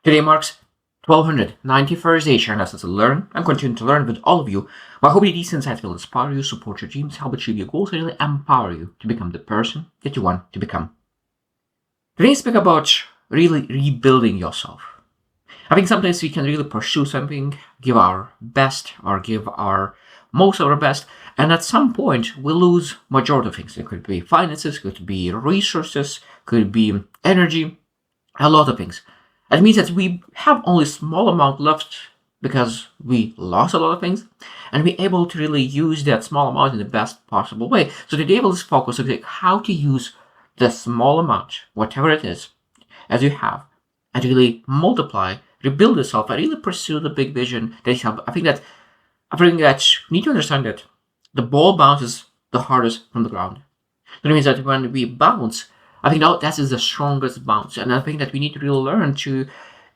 Today marks 1291st day sharing lessons to learn and continue to learn with all of you. I hope these insights will inspire you, support your dreams, help achieve your goals, and really empower you to become the person that you want to become. Today I speak about really rebuilding yourself. I think sometimes we can really pursue something, give our best or give our most of our best, and at some point we lose majority of things. It could be finances, could be resources, could be energy, a lot of things. It means that we have only small amount left because we lost a lot of things, and we're able to really use that small amount in the best possible way. So today we'll just focus on how to use the small amount, whatever it is, as you have, and really multiply, rebuild yourself, and really pursue the big vision that you have. I think that you need to understand that the ball bounces the hardest from the ground. That means that when we bounce, I think that is the strongest bounce. And I think that we need to really learn to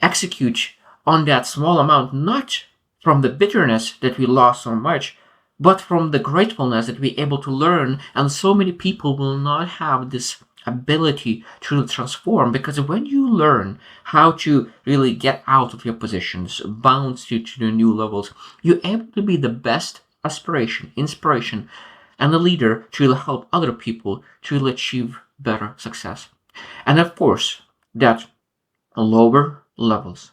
execute on that small amount, not from the bitterness that we lost so much, but from the gratefulness that we're able to learn. And so many people will not have this ability to really transform, because when you learn how to really get out of your positions, bounce to the new levels, you're able to be the best inspiration, and a leader to really help other people to really achieve better success. And of course, that lower levels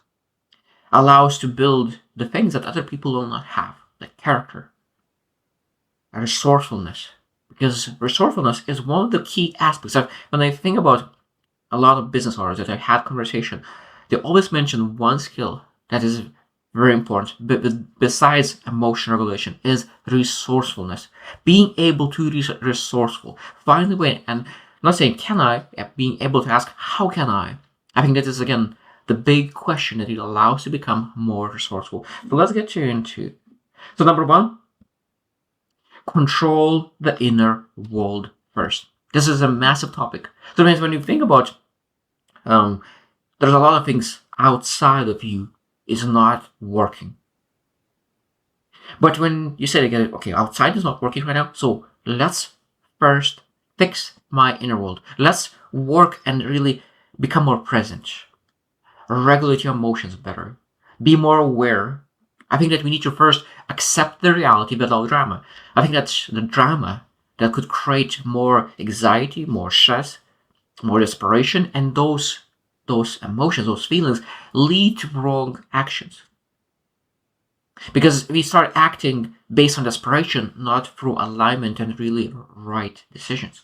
allow us to build the things that other people will not have, like character, resourcefulness. Because resourcefulness is one of the key aspects. When I think about a lot of business owners that I had conversation, they always mention one skill that is very important, besides emotional regulation, is resourcefulness. Being able to be resourceful, find the way, and not saying can I, being able to ask how can I. I think that is again the big question that it allows to become more resourceful. So let's get into. So number one, control the inner world first. This is a massive topic. Sometimes when you think about, there's a lot of things outside of you is not working. But when you say again, okay, outside is not working right now, so let's first fix my inner world. Let's work and really become more present. Regulate your emotions better. Be more aware. I think that we need to first accept the reality without drama. I think that's the drama that could create more anxiety, more stress, more desperation, and those emotions, those feelings lead to wrong actions. Because we start acting based on desperation, not through alignment and really right decisions.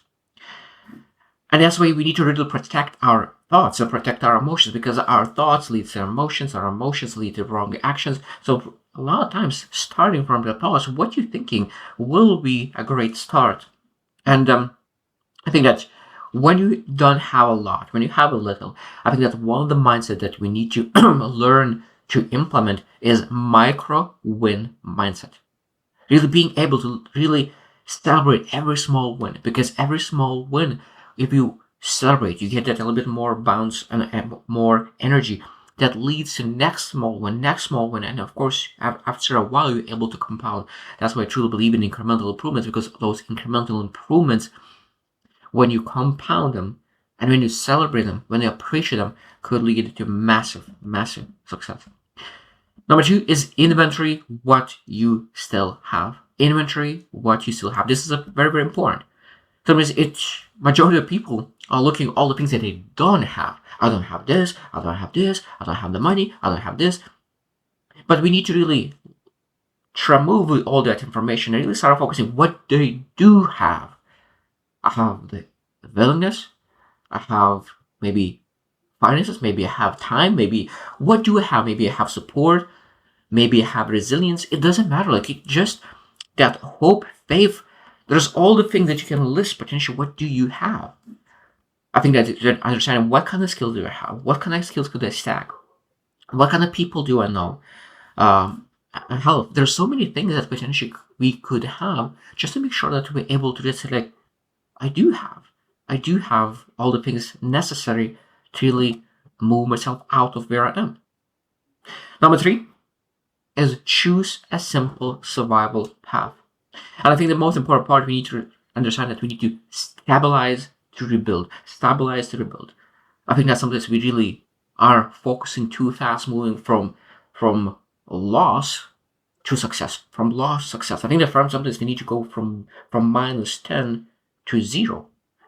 And that's why we need to really protect our thoughts and protect our emotions, because our thoughts lead to our emotions lead to wrong actions. So a lot of times, starting from the thoughts, what you're thinking will be a great start. And I think that when you don't have a lot, when you have a little, I think that one of the mindset that we need to learn to implement is micro win mindset. Really being able to really celebrate every small win, because every small win, if you celebrate, you get that a little bit more bounce and more energy that leads to next small win, and of course, after a while, you're able to compound. That's why I truly believe in incremental improvements, because those incremental improvements, when you compound them and when you celebrate them, when you appreciate them, could lead to massive success. Number two is inventory what you still have. Inventory what you still have. This is a very important. Sometimes majority of people are looking at all the things that they don't have. I don't have this, I don't have this, I don't have the money, I don't have this. But we need to really remove all that information and really start focusing what they do have. I have the willingness, I have maybe finances, maybe I have time, maybe what do I have? Maybe I have support, maybe I have resilience. It doesn't matter. Like it just that hope, faith. There's all the things that you can list potentially. What do you have? I think that understanding what kind of skills do I have? What kind of skills could I stack? What kind of people do I know? Health. There's so many things that potentially we could have just to make sure that we're able to just say like, I do have all the things necessary to really move myself out of where I am. Number three is choose a simple survival path. And I think the most important part, we need to understand that we need to stabilize to rebuild. I think that's something that we really are focusing too fast, moving from loss to success, from loss to success. I think that for sometimes they need to go from -10 to 0.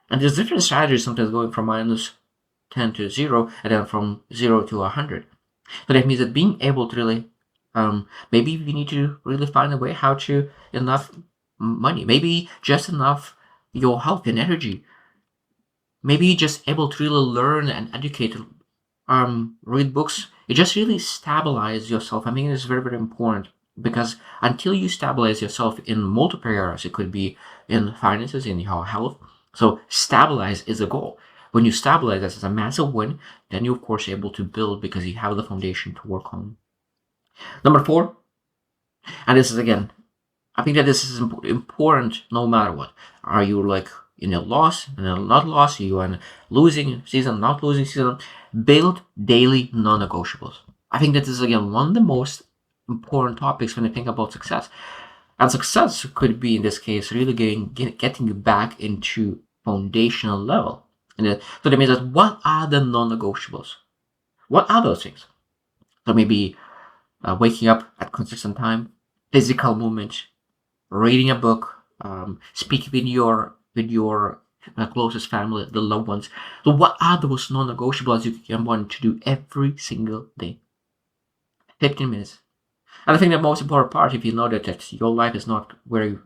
And there's different strategies sometimes going from -10 to 0 and then from 0 to 100. So that means that being able to really, maybe we need to really find a way how to enough money, maybe just enough your health and energy, maybe just able to really learn and educate, read books. It just really stabilize yourself. I mean, it's very, very important because until you stabilize yourself in multiple areas, it could be in finances, in your health. So stabilize is a goal. When you stabilize, that's a massive win. Then you're of course able to build because you have the foundation to work on. Number 4, and this is again, I think that this is important no matter what. Are you like in a loss and a not loss? Are you in losing season, not losing season? Build daily non-negotiables. I think that is again one of the most important topics when you think about success. And success could be in this case really getting you back into foundational level. And so that means that what are the non-negotiables? What are those things? So maybe waking up at consistent time, physical movement, reading a book, speaking with your closest family, the loved ones. So what are those non-negotiables you can want to do every single day? 15 minutes. And I think the most important part, if you know that your life is not where you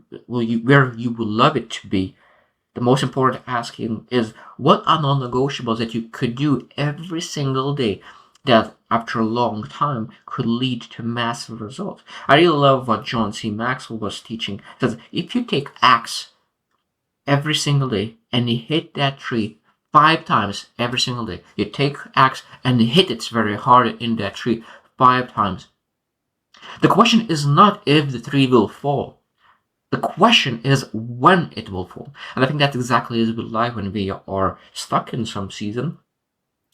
would love it to be, the most important asking is what are non-negotiables that you could do every single day that after a long time could lead to massive results. I really love what John C. Maxwell was teaching. He says if you take axe every single day and you hit that tree 5 times every single day, you take axe and hit it very hard in that tree 5 times. The question is not if the tree will fall. The question is when it will fall. And I think that's exactly as with life when we are stuck in some season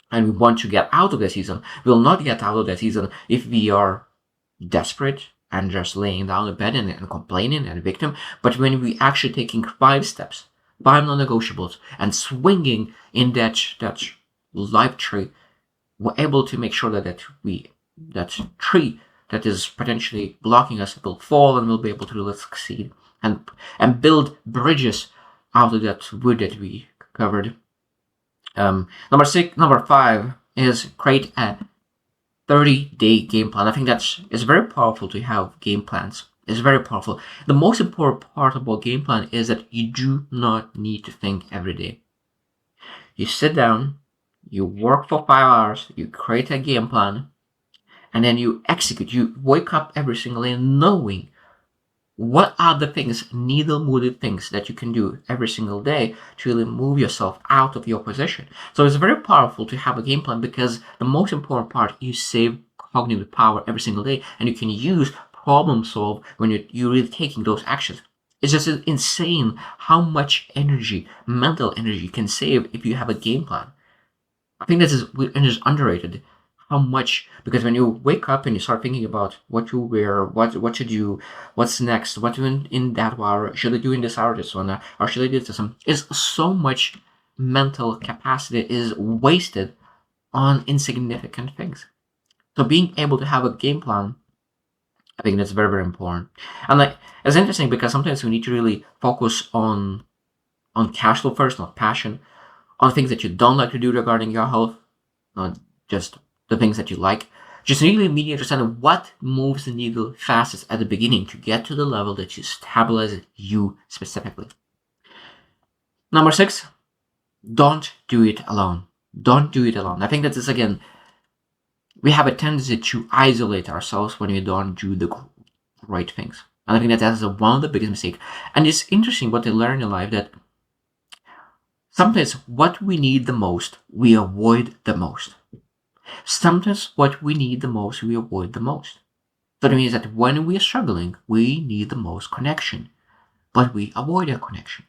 and we want to get out of the season. We'll not get out of the season if we are desperate and just laying down in bed and complaining and victim. But when we actually taking 5 steps, 5 non-negotiables, and swinging in that life tree, we're able to make sure that tree that is potentially blocking us will fall and we'll be able to really succeed and build bridges out of that wood that we covered. Number 5 is create a 30-day game plan. I think it's very powerful to have game plans. It's very powerful. The most important part about game plan is that you do not need to think every day. You sit down, you work for 5 hours, you create a game plan, and then you execute. You wake up every single day knowing what are the things, needle-moving things that you can do every single day to really move yourself out of your position. So it's very powerful to have a game plan because the most important part, you save cognitive power every single day and you can use problem solve when you're really taking those actions. It's just insane how much energy, mental energy you can save if you have a game plan. I think this is underrated. How much, because when you wake up and you start thinking about what you wear, what should you, what's next, what in that hour, should I do in this hour this one, or should I do this one, is so much mental capacity is wasted on insignificant things. So being able to have a game plan, I think that's very, very important. And like it's interesting because sometimes we need to really focus on cash flow first, not passion, on things that you don't like to do regarding your health, not just the things that you like. Just really immediately understand what moves the needle fastest at the beginning to get to the level that you stabilize you specifically. Number 6, don't do it alone. Don't do it alone. I think that is again, we have a tendency to isolate ourselves when we don't do the right things. And I think that is one of the biggest mistakes. And it's interesting what I learned in life that sometimes what we need the most, we avoid the most. Sometimes what we need the most, we avoid the most. So that means that when we are struggling, we need the most connection, but we avoid that connection.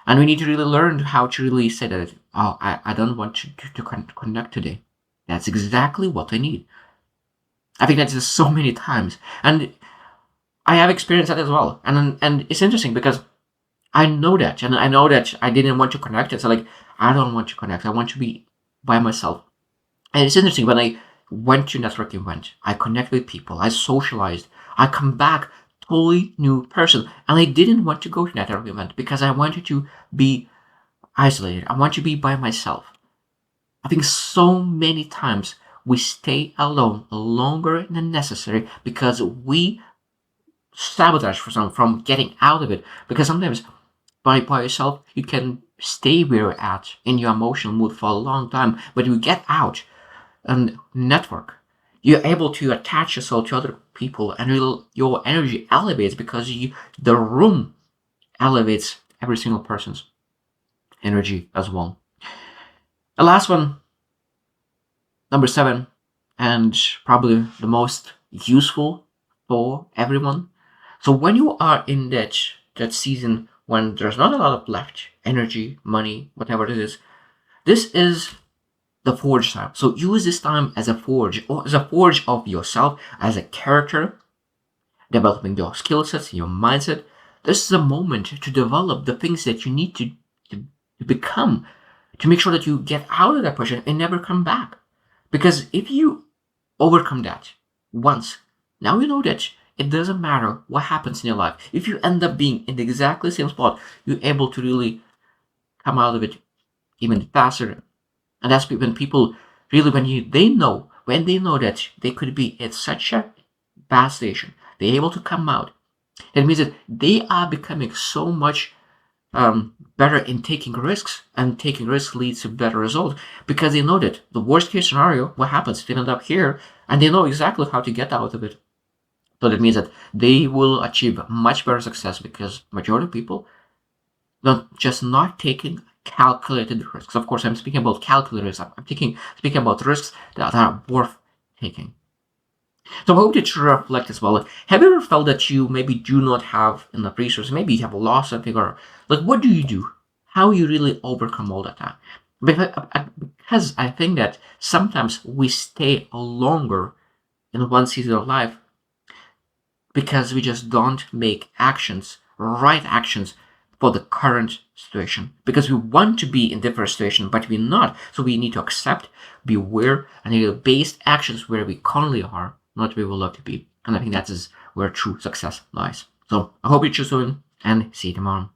And we need to really learn how to really say that, oh, I don't want to connect today. That's exactly what I need. I think that's just so many times. And I have experienced that as well. And it's interesting because I know that. And I know that I didn't want to connect. It's like, I don't want to connect. I want to be by myself. And it's interesting, when I went to networking event, I connect with people, I socialized, I come back totally new person. And I didn't want to go to networking event because I wanted to be isolated. I want to be by myself. I think so many times we stay alone longer than necessary because we sabotage for some from getting out of it. Because sometimes by yourself you can stay where you're at in your emotional mood for a long time, but you get out and network, you're able to attach yourself to other people, and your energy elevates because the room elevates every single person's energy as well. The last one, number 7, and probably the most useful for everyone. So when you are in that season when there's not a lot of left energy, money, whatever it is, this is the forge time. So use this time as a forge, or as a forge of yourself, as a character, developing your skill sets, your mindset. This is a moment to develop the things that you need to become, to make sure that you get out of that pressure and never come back. Because if you overcome that once, now you know that it doesn't matter what happens in your life. If you end up being in exactly the same spot, you're able to really come out of it even faster. And that's when people really, when they know that they could be at such a bad station, they're able to come out. It means that they are becoming so much better in taking risks, and taking risks leads to better results because they know that the worst case scenario, what happens, they end up here, and they know exactly how to get out of it. So that means that they will achieve much better success because majority of people not taking calculated risks. Of course, I'm speaking about calculated risks. I'm speaking about risks that are worth taking. So I hope that you reflect as well. Have you ever felt that you maybe do not have enough resources? Maybe you have lost something, or like, what do you do? How you really overcome all that time? Because I think that sometimes we stay longer in one season of life because we just don't make right actions for the current situation. Because we want to be in different situation, but we're not. So we need to accept, be aware, and need to base actions where we currently are, not where we would love to be. And I think that is where true success lies. So I hope you choose soon, and see you tomorrow.